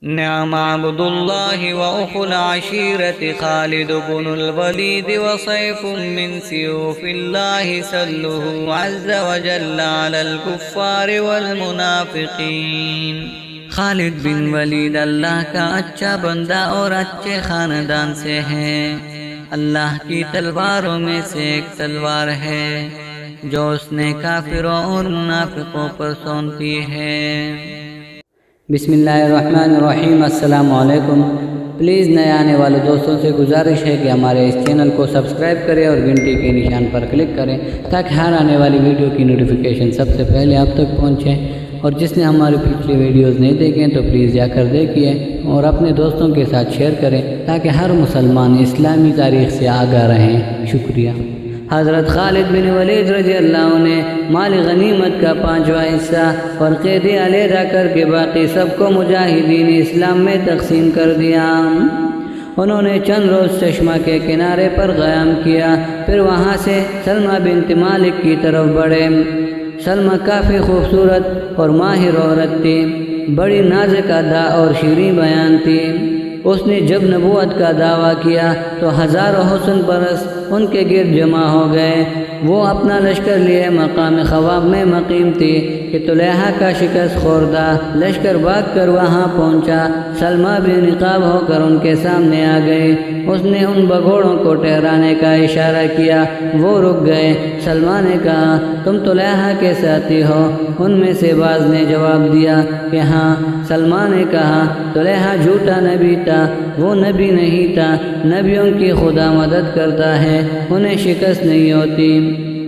نعم عبد الله وأخو العشيرة خالد بن الوليد وسيف من سيوف الله سله عز وجل على الكفار والمنافقين۔ خالد بن ولید اللہ کا اچھا بندہ اور اچھے خاندان سے ہے۔ اللہ کی تلواروں میں سے ایک تلوار ہے جو اس نے کافروں اور منافقوں پر سونتی ہے۔ بسم اللہ الرحمن الرحیم۔ السلام علیکم۔ پلیز نئے آنے والے دوستوں سے گزارش ہے کہ ہمارے اس چینل کو سبسکرائب کریں اور گھنٹی کے نشان پر کلک کریں تاکہ ہر آنے والی ویڈیو کی نوٹیفیکیشن سب سے پہلے آپ تک پہنچے، اور جس نے ہماری پچھلی ویڈیوز نہیں دیکھیں تو پلیز جا کر دیکھیے اور اپنے دوستوں کے ساتھ شیئر کریں تاکہ ہر مسلمان اسلامی تاریخ سے آگاہ رہیں۔ شکریہ۔ حضرت خالد بن ولید رضی اللہ عنہ نے مال غنیمت کا 5واں حصہ اور قیدی علیحدہ کر کے باقی سب کو مجاہدین اسلام میں تقسیم کر دیا۔ انہوں نے چند روز چشمہ کے کنارے پر قیام کیا، پھر وہاں سے سلمہ بنت مالک کی طرف بڑھے۔ سلمہ کافی خوبصورت اور ماہر عورت تھی، بڑی نازک ادا اور شیریں بیان تھی۔ اس نے جب نبوت کا دعویٰ کیا تو ہزاروں حسن پرست ان کے گرد جمع ہو گئے۔ وہ اپنا لشکر لیے مقام خواب میں مقیم تھی کہ طلحہ کا شکست خوردہ لشکر بھاگ کر وہاں پہنچا۔ سلمہ بھی نقاب ہو کر ان کے سامنے آ گئی۔ اس نے ان بگوڑوں کو ٹھہرانے کا اشارہ کیا، وہ رک گئے۔ سلمہ نے کہا، تم طلحہ کے ساتھی ہو؟ ان میں سے بعض نے جواب دیا کہ ہاں۔ سلمہ نے کہا، طلحہ جھوٹا نبی تھا، وہ نبی نہیں تھا۔ نبیوں کی خدا مدد کرتا ہے، انہیں شکست نہیں ہوتی۔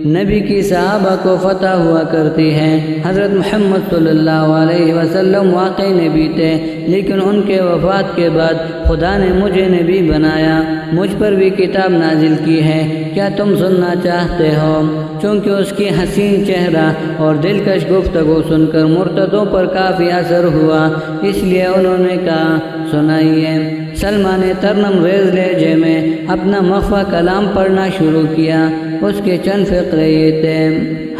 نبی کی صحابہ کو فتح ہوا کرتی ہے۔ حضرت محمد صلی اللہ علیہ وسلم واقعی نبی تھے، لیکن ان کے وفات کے بعد خدا نے مجھے نبی بنایا، مجھ پر بھی کتاب نازل کی ہے، کیا تم سننا چاہتے ہو؟ چونکہ اس کی حسین چہرہ اور دلکش گفتگو سن کر مرتدوں پر کافی اثر ہوا، اس لیے انہوں نے کہا، سنائیے۔ سلمہ نے ترنم ریز لہجے میں اپنا مخفی کلام پڑھنا شروع کیا۔ اس کے چند فقرے یہ تھے،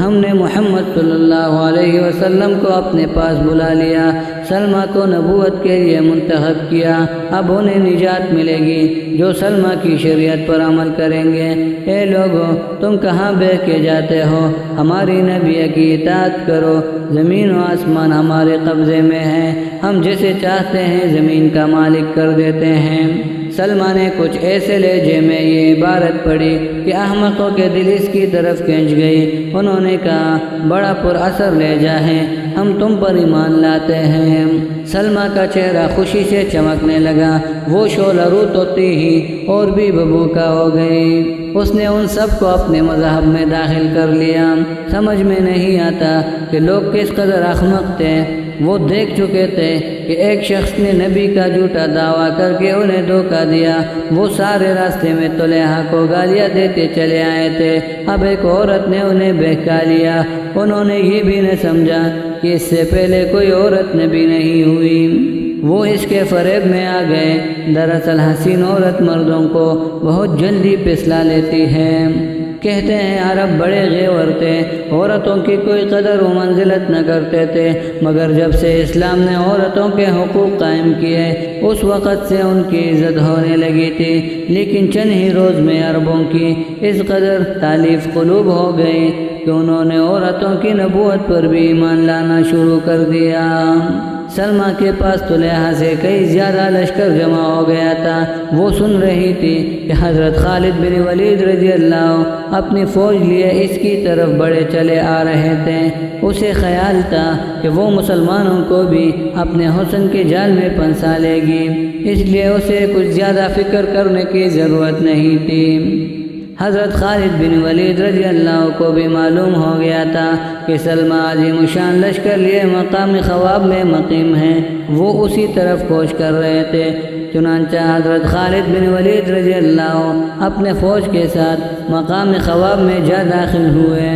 ہم نے محمد صلی اللہ علیہ وسلم کو اپنے پاس بلا لیا، سلمہ کو نبوت کے لیے منتخب کیا، اب انہیں نجات ملے گی جو سلمہ کی شریعت پر عمل کریں گے۔ اے لوگو، تم کہاں بہ کے جاتے ہو؟ ہماری نبی کی اطاعت کرو، زمین و آسمان ہمارے قبضے میں ہیں، ہم جسے چاہتے ہیں زمین کا مالک کر دیتے ہیں۔ سلمہ نے کچھ ایسے لہجے میں یہ عبارت پڑھی کہ احمقوں کے دل اس کی طرف کھنچ گئی۔ انہوں نے کہا، بڑا پر اثر لہجہ ہے، ہم تم پر ایمان لاتے ہیں۔ سلمہ کا چہرہ خوشی سے چمکنے لگا، وہ شعلہ روت ہوتی ہی اور بھی ببوکا ہو گئی۔ اس نے ان سب کو اپنے مذہب میں داخل کر لیا۔ سمجھ میں نہیں آتا کہ لوگ کس قدر احمق تھے۔ وہ دیکھ چکے تھے کہ ایک شخص نے نبی کا جھوٹا دعویٰ کر کے انہیں دھوکہ دیا۔ وہ سارے راستے میں طلحہ کو گالیاں دیتے چلے آئے تھے، اب ایک عورت نے انہیں بہکا لیا۔ انہوں نے یہ بھی نہ سمجھا کہ اس سے پہلے کوئی عورت نبی نہیں ہوئی۔ وہ اس کے فریب میں آ گئے۔ دراصل حسین عورت مردوں کو بہت جلدی پھسلا لیتی ہے۔ کہتے ہیں عرب بڑے غیور تھے، عورتوں کی کوئی قدر و منزلت نہ کرتے تھے، مگر جب سے اسلام نے عورتوں کے حقوق قائم کیے اس وقت سے ان کی عزت ہونے لگی تھی۔ لیکن چند ہی روز میں عربوں کی اس قدر تالیف قلوب ہو گئی کہ انہوں نے عورتوں کی نبوت پر بھی ایمان لانا شروع کر دیا۔ سلمہ کے پاس طلحہ سے کئی زیادہ لشکر جمع ہو گیا تھا۔ وہ سن رہی تھی کہ حضرت خالد بن ولید رضی اللہ اپنی فوج لیے اس کی طرف بڑے چلے آ رہے تھے۔ اسے خیال تھا کہ وہ مسلمانوں کو بھی اپنے حسن کے جال میں پھنسا لے گی، اس لیے اسے کچھ زیادہ فکر کرنے کی ضرورت نہیں تھی۔ حضرت خالد بن ولید رضی اللہ کو بھی معلوم ہو گیا تھا کہ سلمہ عظیم الشان لشکر لیے مقام خواب میں مقیم ہیں، وہ اسی طرف کوش کر رہے تھے۔ چنانچہ حضرت خالد بن ولید رضی اللہ اپنے فوج کے ساتھ مقام خواب میں جا داخل ہوئے۔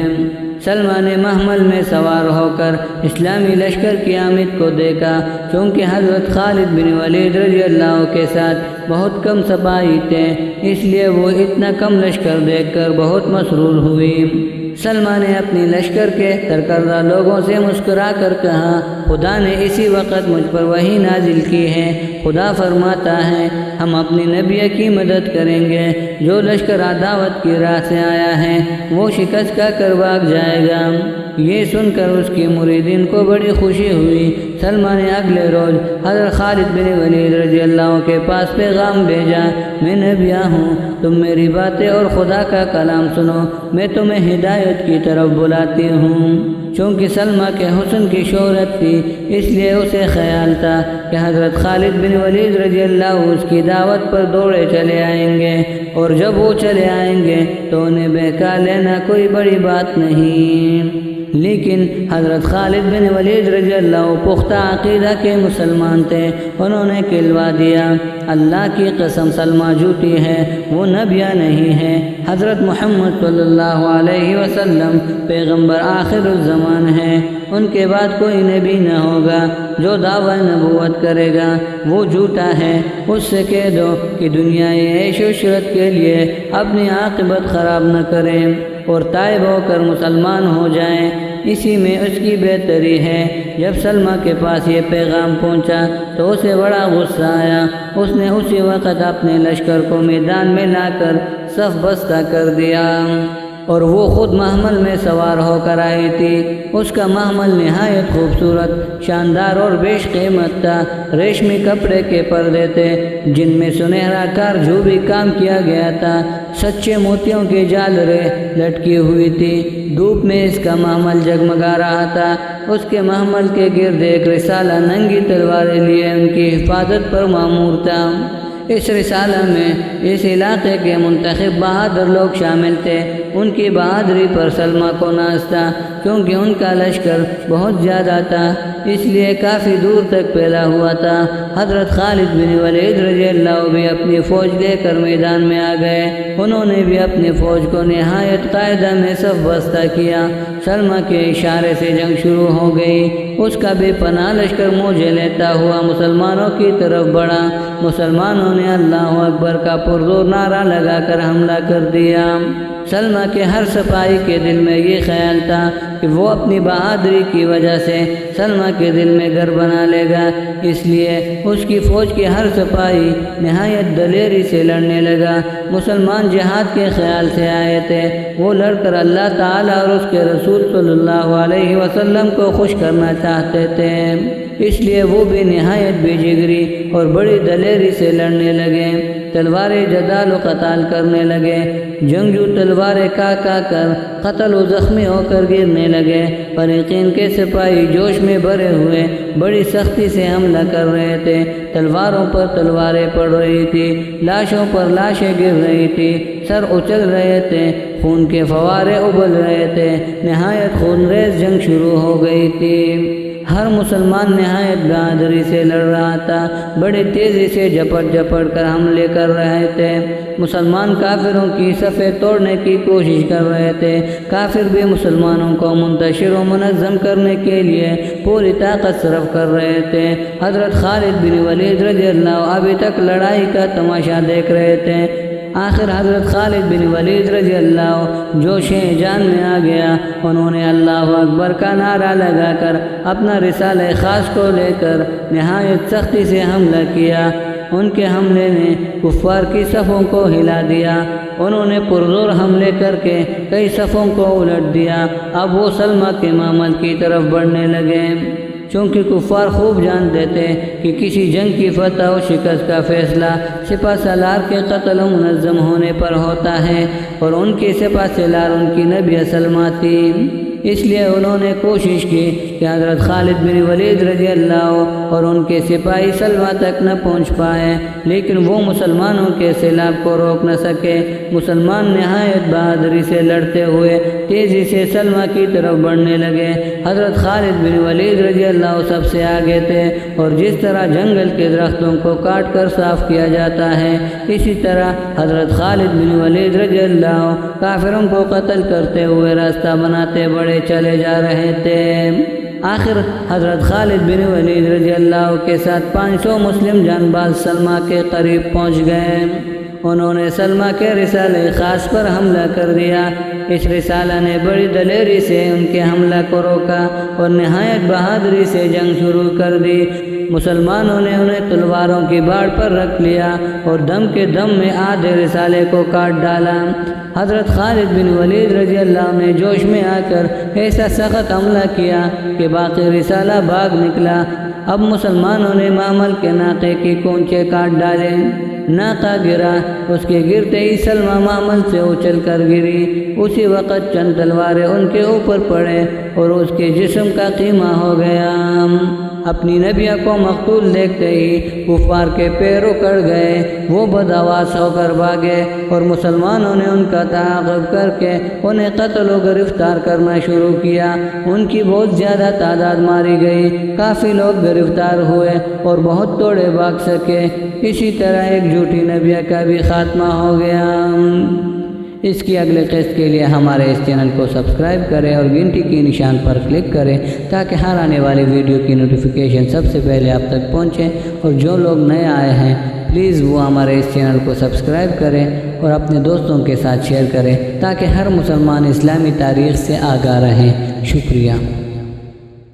سلمہ نے محمل میں سوار ہو کر اسلامی لشکر کی آمد کو دیکھا، چونکہ حضرت خالد بن ولید رضی اللہ کے ساتھ بہت کم سپاہی تھے، اس لیے وہ اتنا کم لشکر دیکھ کر بہت مسرور ہوئی۔ سلمہ نے اپنی لشکر کے سرکردہ لوگوں سے مسکرا کر کہا، خدا نے اسی وقت مجھ پر وحی نازل کی ہے۔ خدا فرماتا ہے، ہم اپنی نبی کی مدد کریں گے۔ جو لشکر عداوت کی راہ سے آیا ہے وہ شکست کا کر بھاگ جائے گا۔ یہ سن کر اس کی مریدین کو بڑی خوشی ہوئی۔ سلمہ نے اگلے روز حضرت خالد بن ولید رضی اللہ عنہ کے پاس پیغام بھیجا، میں نبی ہوں، تم میری باتیں اور خدا کا کلام سنو، میں تمہیں ہدایت کی طرف بلاتی ہوں۔ چونکہ سلمہ کے حسن کی شہرت تھی، اس لیے اسے خیال تھا کہ حضرت خالد بن ولید رضی اللہ عنہ اس کی دعوت پر دوڑے چلے آئیں گے، اور جب وہ چلے آئیں گے تو انہیں بہکا لینا کوئی بڑی بات نہیں۔ لیکن حضرت خالد بن ولید رضی اللہ عنہ پختہ عقیدہ کے مسلمان تھے۔ انہوں نے کہلوا دیا، اللہ کی قسم سلمہ جھوٹی ہے، وہ نبی نہیں ہے۔ حضرت محمد صلی اللہ علیہ وسلم پیغمبر آخر الزمان ہے، ان کے بعد کوئی نبی نہ ہوگا۔ جو دعویٰ نبوت کرے گا وہ جھوٹا ہے۔ اس سے کہہ دو کہ دنیائی عیش و عشرت کے لیے اپنی عاقبت خراب نہ کریں اور تائب ہو کر مسلمان ہو جائیں، اسی میں اس کی بہتری ہے۔ جب سلمہ کے پاس یہ پیغام پہنچا تو اسے بڑا غصہ آیا۔ اس نے اسی وقت اپنے لشکر کو میدان میں لا کر صف بستہ کر دیا، اور وہ خود محمل میں سوار ہو کر آئی تھی۔ اس کا محمل نہایت خوبصورت، شاندار اور بیش قیمت تھا۔ ریشمی کپڑے کے پردے تھے جن میں سنہرا کارجوبی کام کیا گیا تھا۔ سچے موتیوں کی جالریں لٹکی ہوئی تھی۔ دھوپ میں اس کا محمل جگمگا رہا تھا۔ اس کے محمل کے گرد ایک رسالہ ننگی تلواریں لیے ان کی حفاظت پر مامور تھا۔ اس رسالہ میں اس علاقے کے منتخب بہادر لوگ شامل تھے۔ ان کی بہادری پر سلمہ کو ناز تھا، کیونکہ ان کا لشکر بہت زیادہ تھا، اس لیے کافی دور تک پھیلا ہوا تھا۔ حضرت خالد بن ولید رضی اللہ عنہ بھی اپنی فوج لے کر میدان میں آ گئے۔ انہوں نے بھی اپنی فوج کو نہایت قاعدہ میں صف بستہ کیا۔ سلمہ کے اشارے سے جنگ شروع ہو گئی۔ اس کا بے پناہ لشکر موجے لیتا ہوا مسلمانوں کی طرف بڑھا۔ مسلمانوں نے اللہ اکبر کا پرزور نعرہ لگا کر حملہ کر دیا۔ سلمہ کے ہر سپاہی کے دل میں یہ خیال تھا کہ وہ اپنی بہادری کی وجہ سے سلمہ کے دل میں گھر بنا لے گا، اس لیے اس کی فوج کے ہر سپاہی نہایت دلیری سے لڑنے لگا۔ مسلمان جہاد کے خیال سے آئے تھے، وہ لڑ کر اللہ تعالیٰ اور اس کے رسول صلی اللہ علیہ وسلم کو خوش کرنا چاہتے تھے، اس لیے وہ بھی نہایت بے جگری اور بڑی دلیری سے لڑنے لگے۔ تلواریں جدال و قتال کرنے لگے۔ جنگجو تلواریں کا کر قتل و زخمی ہو کر گرنے لگے۔ فریقین کے سپاہی جوش میں بھرے ہوئے بڑی سختی سے حملہ کر رہے تھے۔ تلواروں پر تلواریں پڑ رہی تھی، لاشوں پر لاشیں گر رہی تھی، سر اچل رہے تھے، خون کے فوارے ابل رہے تھے۔ نہایت خونریز جنگ شروع ہو گئی تھی۔ ہر مسلمان نہایت بہادری سے لڑ رہا تھا، بڑی تیزی سے جھپٹ کر حملے کر رہے تھے۔ مسلمان کافروں کی صفیں توڑنے کی کوشش کر رہے تھے۔ کافر بھی مسلمانوں کو منتشر و منظم کرنے کے لیے پوری طاقت صرف کر رہے تھے۔ حضرت خالد بن ولید رضی اللہ عنہ ابھی تک لڑائی کا تماشا دیکھ رہے تھے۔ آخر حضرت خالد بن ولید رضی اللہ عنہ جوش جان میں آ گیا۔ انہوں نے اللہ اکبر کا نعرہ لگا کر اپنا رسالہ خاص کو لے کر نہایت سختی سے حملہ کیا۔ ان کے حملے نے کفار کی صفوں کو ہلا دیا۔ انہوں نے پرزور حملے کر کے کئی صفوں کو الٹ دیا۔ اب وہ سلمہ کے معمل کی طرف بڑھنے لگے۔ چونکہ کفار خوب جانتے تھے کہ کسی جنگ کی فتح و شکست کا فیصلہ سپہ سالار کے قتل و منظم ہونے پر ہوتا ہے، اور ان کی سپہ سالار ان کی نبی سلمہ تھی۔ اس لیے انہوں نے کوشش کی کہ حضرت خالد بن ولید رضی اللہ عنہ اور ان کے سپاہی سلمہ تک نہ پہنچ پائے، لیکن وہ مسلمانوں کے سیلاب کو روک نہ سکے۔ مسلمان نہایت بہادری سے لڑتے ہوئے تیزی سے سلمہ کی طرف بڑھنے لگے۔ حضرت خالد بن ولید رضی اللہ عنہ سب سے آگے تھے، اور جس طرح جنگل کے درختوں کو کاٹ کر صاف کیا جاتا ہے، اسی طرح حضرت خالد بن ولید رضی اللہ عنہ کافروں کو قتل کرتے ہوئے راستہ بناتے بڑے چلے جا رہے تھے۔ آخر حضرت خالد بن ولید رضی اللہ کے ساتھ 500 مسلم جانباز سلمہ کے قریب پہنچ گئے۔ انہوں نے سلمہ کے رسالے خاص پر حملہ کر دیا۔ اس رسالہ نے بڑی دلیری سے ان کے حملہ کو روکا اور نہایت بہادری سے جنگ شروع کر دی۔ مسلمانوں نے انہیں تلواروں کی باڑ پر رکھ لیا اور دم کے دم میں آدھے رسالے کو کاٹ ڈالا۔ حضرت خالد بن ولید رضی اللہ نے جوش میں آ کر ایسا سخت حملہ کیا کہ باقی رسالہ بھاگ نکلا۔ اب مسلمانوں نے معمل کے ناقے کی کونچے کاٹ ڈالے۔ ناقہ گرا، اس کے گرتے ہی سلمہ معمل سے اچھل کر گری۔ اسی وقت چند تلواریں ان کے اوپر پڑے اور اس کے جسم کا خیمہ ہو گیا۔ اپنی نبیہ کو مقتول دیکھتے ہی کفار کے پیر اکڑ گئے، وہ بدحواس ہو کر بھاگے اور مسلمانوں نے ان کا تعاقب کر کے انہیں قتل و گرفتار کرنا شروع کیا۔ ان کی بہت زیادہ تعداد ماری گئی، کافی لوگ گرفتار ہوئے اور بہت توڑے بھاگ سکے۔ اسی طرح ایک جھوٹی نبیہ کا بھی خاتمہ ہو گیا۔ اس کی اگلے قسط کے لیے ہمارے اس چینل کو سبسکرائب کریں اور گھنٹی کی نشان پر کلک کریں تاکہ ہر آنے والی ویڈیو کی نوٹیفیکیشن سب سے پہلے آپ تک پہنچے۔ اور جو لوگ نئے آئے ہیں پلیز وہ ہمارے اس چینل کو سبسکرائب کریں اور اپنے دوستوں کے ساتھ شیئر کریں تاکہ ہر مسلمان اسلامی تاریخ سے آگاہ رہیں۔ شکریہ۔